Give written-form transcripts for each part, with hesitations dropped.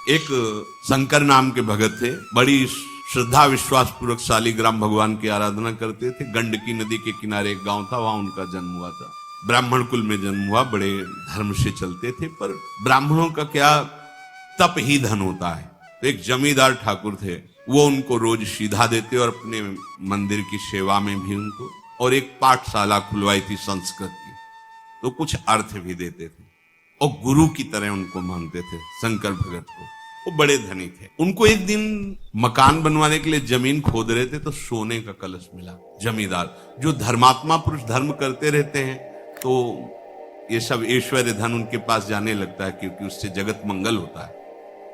एक शंकर नाम के भगत थे, बड़ी श्रद्धा विश्वास पूर्वक शालिग्राम भगवान की आराधना करते थे। गंडकी नदी के किनारे एक गांव था, वहां उनका जन्म हुआ था। ब्राह्मण कुल में जन्म हुआ, बड़े धर्म से चलते थे। पर ब्राह्मणों का क्या, तप ही धन होता है। तो एक जमींदार ठाकुर थे, वो उनको रोज सीधा देते और अपने मंदिर की सेवा में भी उनको, और एक पाठशाला खुलवाई थी संस्कृत की, तो कुछ अर्थ भी देते थे और गुरु की तरह उनको मानते थे शंकर भगत को। वो बड़े धनी थे। उनको एक दिन मकान बनवाने के लिए जमीन खोद रहे थे तो सोने का कलश मिला। जमींदार जो धर्मात्मा पुरुष धर्म करते रहते हैं तो ये सब ऐश्वर्य धन उनके पास जाने लगता है, क्योंकि उससे जगत मंगल होता है।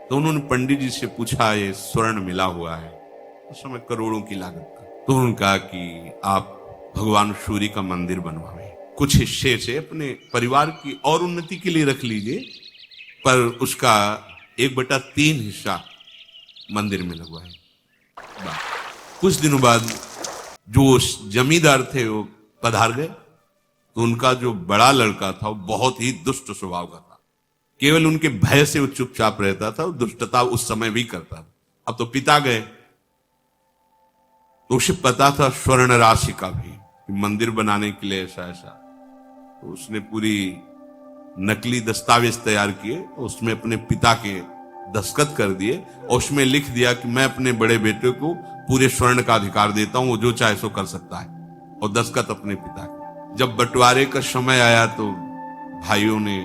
तो उन्होंने पंडित जी से पूछा, ये स्वर्ण मिला हुआ है, उस समय करोड़ों की लागत का। तो उन्होंने कहा कि आप भगवान सूर्य का मंदिर बनवाएं, कुछ हिस्से से अपने परिवार की और उन्नति के लिए रख लीजिए, पर उसका 1/3 हिस्सा मंदिर में लगवाएं। कुछ दिनों बाद जो जमींदार थे वो पधार गए, तो उनका जो बड़ा लड़का था वो बहुत ही दुष्ट स्वभाव का था। केवल उनके भय से वो चुपचाप रहता था, दुष्टता उस समय भी करता था। अब तो पिता गए, तो उसे पता था स्वर्ण राशि का भी, मंदिर बनाने के लिए ऐसा ऐसा। तो उसने पूरी नकली दस्तावेज तैयार किए, उसमें अपने पिता के दस्तखत कर दिए और उसमें लिख दिया कि मैं अपने बड़े बेटे को पूरे स्वर्ण का अधिकार देता हूं, वो जो चाहे सो कर सकता है, और दस्तखत अपने पिता के। जब बंटवारे का समय आया तो भाइयों ने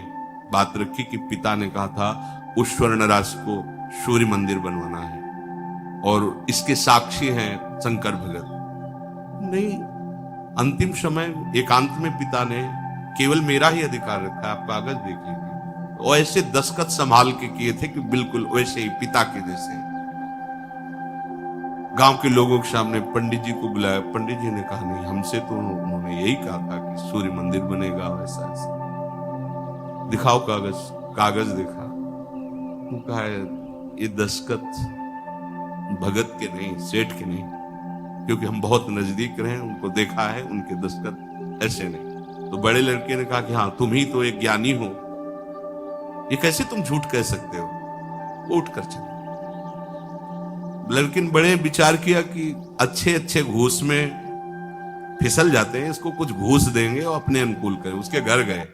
बात रखी कि पिता ने कहा था उस स्वर्ण राशि को सूर्य मंदिर बनवाना है और इसके साक्षी हैं शंकर भगत। नहीं, अंतिम समय एकांत में पिता ने केवल मेरा ही अधिकार रखा, आप कागज देख लीजिए। और ऐसे दस्तखत संभाल के किए थे कि बिल्कुल वैसे ही पिता के जैसे। गांव के लोगों के सामने पंडित जी को बुलाया। पंडित जी ने कहा, नहीं, हमसे तो उन्होंने यही कहा था कि सूर्य मंदिर बनेगा, ऐसा ऐसा। दिखाओ कागज। कागज दिखा, वो कहा ये दस्तखत भगत के नहीं, सेठ के नहीं, क्योंकि हम बहुत नजदीक रहे, उनको देखा है, उनके दस्तखत ऐसे नहीं। तो बड़े लड़के ने कहा कि हाँ, तुम ही तो एक ज्ञानी हो, ये कैसे तुम झूठ कह सकते हो। वो उठ कर चले। लड़के ने बड़े विचार किया कि अच्छे अच्छे घूस में फिसल जाते हैं, इसको कुछ घूस देंगे और अपने अनुकूल करें। उसके घर गए,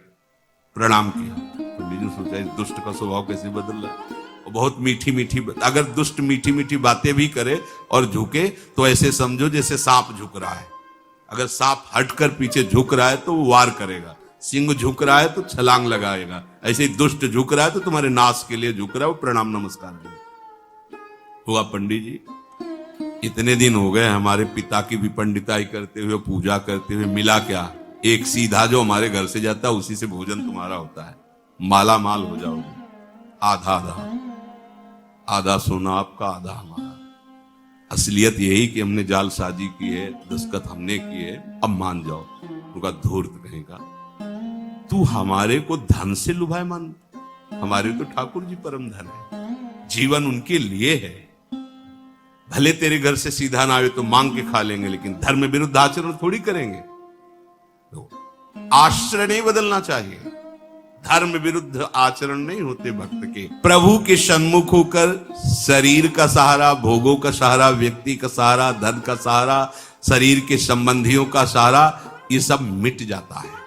प्रणाम किया। पंडित जी ने सोचा, इस दुष्ट का स्वभाव कैसे बदल रहा है। और बहुत मीठी मीठी, अगर दुष्ट मीठी मीठी बातें भी करे और झुके तो ऐसे समझो जैसे सांप झुक रहा है। अगर सांप हटकर पीछे झुक रहा है तो वो वार करेगा, सिंह झुक रहा है तो छलांग लगाएगा, ऐसे ही दुष्ट झुक रहा है तो तुम्हारे नाश के लिए झुक रहा है, वो प्रणाम नमस्कार दे। हुआ, पंडित जी इतने दिन हो गए हमारे पिता की भी पंडिताई करते हुए, पूजा करते हुए, मिला क्या? एक सीधा जो हमारे घर से जाता है उसी से भोजन तुम्हारा होता है, माला माल हो जाओगे। आधा आधा, आधा सोना आपका, आधा हमारा। असलियत यही कि हमने जालसाजी की है, दस्तखत हमने किए, अब मान जाओ। उनका धूर्त कहेगा, तू हमारे को धन से लुभायमान, हमारे तो ठाकुर जी परम धन है, जीवन उनके लिए है। भले तेरे घर से सीधा ना आवे तो मांग के खा लेंगे, लेकिन धर्म विरुद्ध आचरण थोड़ी करेंगे। तो आश्रय नहीं बदलना चाहिए, धर्म विरुद्ध आचरण नहीं होते भक्त के। प्रभु के सन्मुख होकर शरीर का सहारा, भोगों का सहारा, व्यक्ति का सहारा, धन का सहारा, शरीर के संबंधियों का सहारा, ये सब मिट जाता है।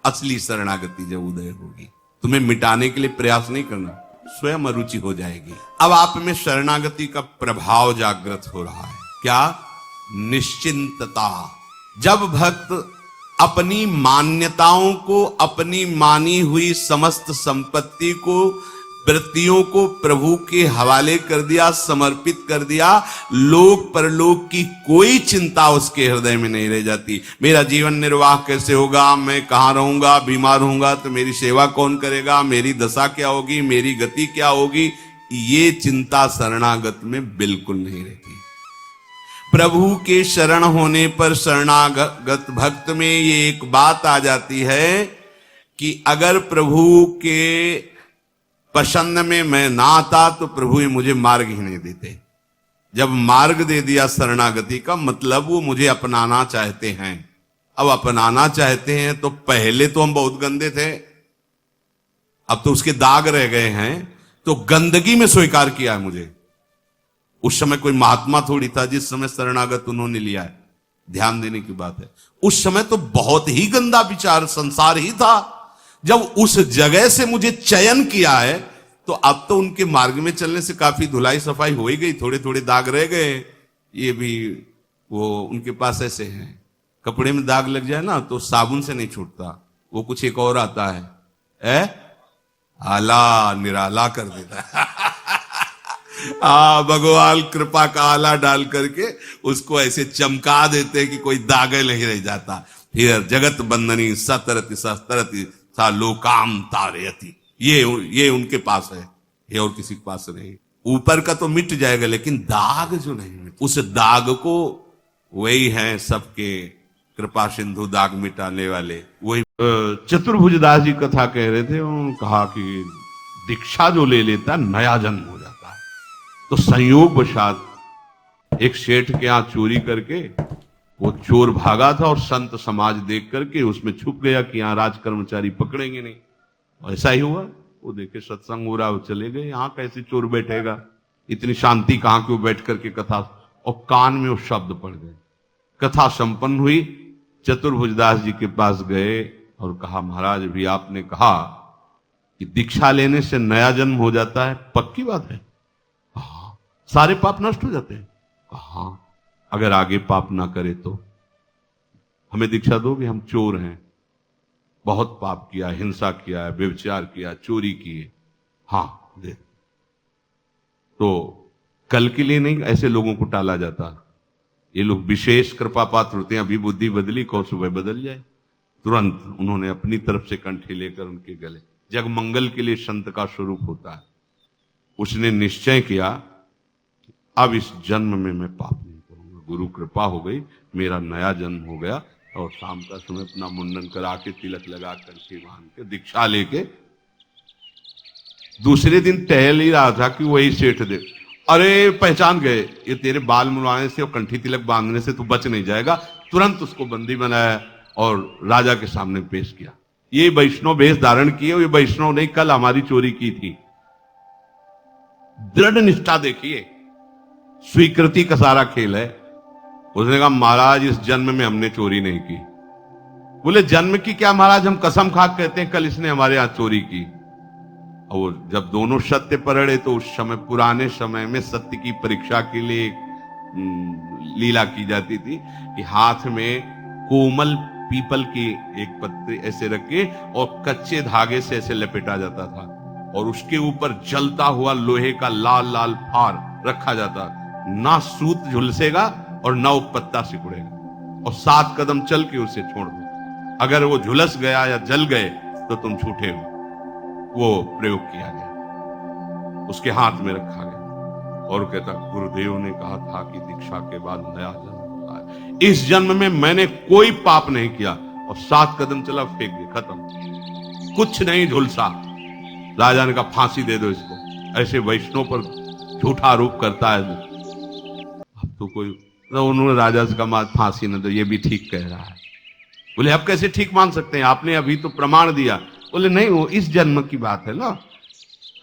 असली शरणागति जब उदय होगी, तुम्हें मिटाने के लिए प्रयास नहीं करना, स्वयं अरुचि हो जाएगी। अब आप में शरणागति का प्रभाव जागृत हो रहा है। क्या? निश्चिंतता। जब भक्त अपनी मान्यताओं को, अपनी मानी हुई समस्त संपत्ति को, वृत्तियों को प्रभु के हवाले कर दिया, समर्पित कर दिया, लोक परलोक की कोई चिंता उसके हृदय में नहीं रह जाती। मेरा जीवन निर्वाह कैसे होगा, मैं कहाँ रहूंगा, बीमार होऊंगा तो मेरी सेवा कौन करेगा, मेरी दशा क्या होगी, मेरी गति क्या होगी, ये चिंता शरणागत में बिल्कुल नहीं रहती। प्रभु के शरण होने पर शरणागत भक्त में ये एक बात आ जाती है कि अगर प्रभु के पसंद में मैं ना आता तो प्रभु ये मुझे मार्ग ही नहीं देते। जब मार्ग दे दिया शरणागति का मतलब वो मुझे अपनाना चाहते हैं। अब अपनाना चाहते हैं तो पहले तो हम बहुत गंदे थे, अब तो उसके दाग रह गए हैं, तो गंदगी में स्वीकार किया है मुझे। उस समय कोई महात्मा थोड़ी था जिस समय शरणागत उन्होंने लिया है, ध्यान देने की बात है। उस समय तो बहुत ही गंदा विचार संसार ही था। जब उस जगह से मुझे चयन किया है तो अब तो उनके मार्ग में चलने से काफी धुलाई सफाई हो ही गई, थोड़े थोड़े दाग रह गए। ये भी वो उनके पास ऐसे हैं, कपड़े में दाग लग जाए ना तो साबुन से नहीं छूटता, वो कुछ एक और आता है आला निराला कर देता है। भगवान कृपा का आला डाल करके उसको ऐसे चमका देते हैं कि कोई दाग नहीं रह जाता। फिर जगत बंदनी सतरति सतरति सा लोकाम तारयति, ये उनके पास है, ये और किसी के पास नहीं। ऊपर का तो मिट जाएगा लेकिन दाग जो नहीं, उस दाग को वही है सबके कृपा सिंधु दाग मिटाने वाले वही। चतुर्भुज दास जी कथा कह रहे थे, उन्होंने कहा कि दीक्षा जो ले लेता नया जन्म हो जाता है। तो संयोग वशात एक सेठ के यहां चोरी करके वो चोर भागा था और संत समाज देख करके उसमें छुप गया कि यहां राज कर्मचारी पकड़ेंगे नहीं। ऐसा ही हुआ, वो देखे सत्संग हो रहा, वो चले गए। यहां कैसे चोर बैठेगा, इतनी शांति कहां क्यों बैठ करके कथा, और कान में वो शब्द पड़ गए। कथा संपन्न हुई, चतुर्भुजदास जी के पास गए और कहा महाराज भी आपने कहा कि दीक्षा लेने से नया जन्म हो जाता है, पक्की बात है? हाँ। सारे पाप नष्ट हो जाते हैं? हाँ। अगर आगे पाप ना करे तो हमें दीक्षा दोगे? हम चोर हैं, बहुत पाप किया, हिंसा किया है, व्यभिचार किया, चोरी की है। हाँ दे। तो कल के लिए नहीं ऐसे लोगों को टाला जाता। ये लोग विशेष कृपा पात्र होते हैं। अभी बुद्धि बदली, कौ सुबह बदल जाए। तुरंत उन्होंने अपनी तरफ से कंठी लेकर उनके गले, जग मंगल के लिए संत का स्वरूप होता है। उसने निश्चय किया अब इस जन्म में मैं पाप नहीं करूंगा। गुरु कृपा हो गई, मेरा नया जन्म हो गया। और शाम का समय अपना मुंडन करा के, तिलक लगा करके, बांध के, दीक्षा लेके दूसरे दिन टहल ही रहा था कि वही सेठ दे, अरे पहचान गए, ये तेरे बाल मुड़ाने से और कंठी तिलक बांधने से तू बच नहीं जाएगा। तुरंत उसको बंदी बनाया और राजा के सामने पेश किया। ये वैष्णव वेश धारण किए, ये वैष्णव नहीं, कल हमारी चोरी की थी। दृढ़ निष्ठा देखिए, स्वीकृति का सारा खेल है। उसने कहा महाराज इस जन्म में हमने चोरी नहीं की। बोले जन्म की क्या महाराज, हम कसम खा कहते हैं कल इसने हमारे यहां चोरी की। और जब दोनों सत्य पर अड़े तो उस समय, पुराने समय में सत्य की परीक्षा के लिए लीला की जाती थी कि हाथ में कोमल पीपल की एक पत्ते ऐसे रखे और कच्चे धागे से ऐसे लपेटा जाता था और उसके ऊपर जलता हुआ लोहे का लाल लाल फार रखा जाता। ना सूत झुलसेगा और ना वो पत्ता सिकुड़ेगा, और 7 कदम चल के उसे छोड़ दो। अगर वो झुलस गया या जल गए तो तुम छूटे हो। वो प्रयोग किया गया, उसके हाथ में रखा गया और कहता गुरुदेव ने कहा था कि दीक्षा के बाद नया जन्म होता है। इस जन्म में मैंने कोई पाप नहीं किया। और 7 कदम चला, फेंक दिया, खत्म, कुछ नहीं झुलसा। राजा ने कहा फांसी दे दो इसको, ऐसे वैष्णव पर झूठा आरोप करता है। अब तो कोई, तो उन्होंने राजा से कहा फांसी न दो, ये भी ठीक कह रहा है। बोले अब कैसे ठीक मान सकते हैं, आपने अभी तो प्रमाण दिया। बोले नहीं, वो इस जन्म की बात है ना,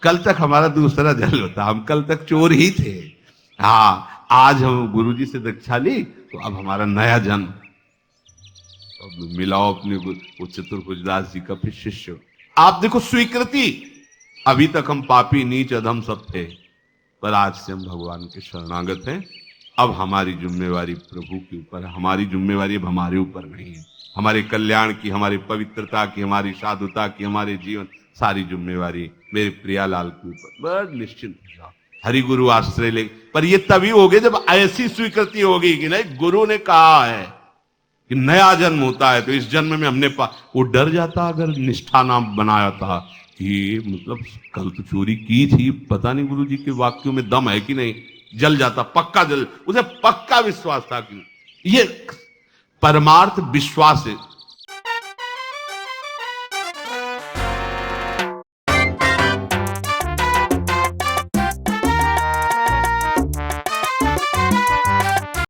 कल तक हमारा दूसरा जन्म था, हम कल तक चोर ही थे। हाँ, आज हम गुरुजी से दीक्षा ली तो अब हमारा नया जन्म। अब मिलाओ अपने वो चतुर्भुजदास जी का फिर शिष्य। आप देखो स्वीकृति, अभी तक हम पापी नीच अधम सब थे, पर आज से हम भगवान के शरणागत हैं। अब हमारी जिम्मेवारी प्रभु के ऊपर है, हमारी जिम्मेवारी अब हमारे ऊपर नहीं है। हमारे कल्याण की, हमारी पवित्रता की, हमारी साधुता की, हमारे जीवन सारी जिम्मेवारी मेरे प्रियालाल के ऊपर। बस निश्चिंत हो जाओ, हरि गुरु आश्रय ले। पर ये तभी होगी जब ऐसी स्वीकृति होगी कि नहीं, गुरु ने कहा है कि नया जन्म होता है, तो इस जन्म में हमने वो डर जाता अगर निष्ठा नाम बनाया था कि मतलब कल तो चोरी की थी, पता नहीं गुरु जी के वाक्यों में दम है कि नहीं, जल जाता, पक्का जल। उसे पक्का विश्वास था कि ये परमार्थ विश्वास है।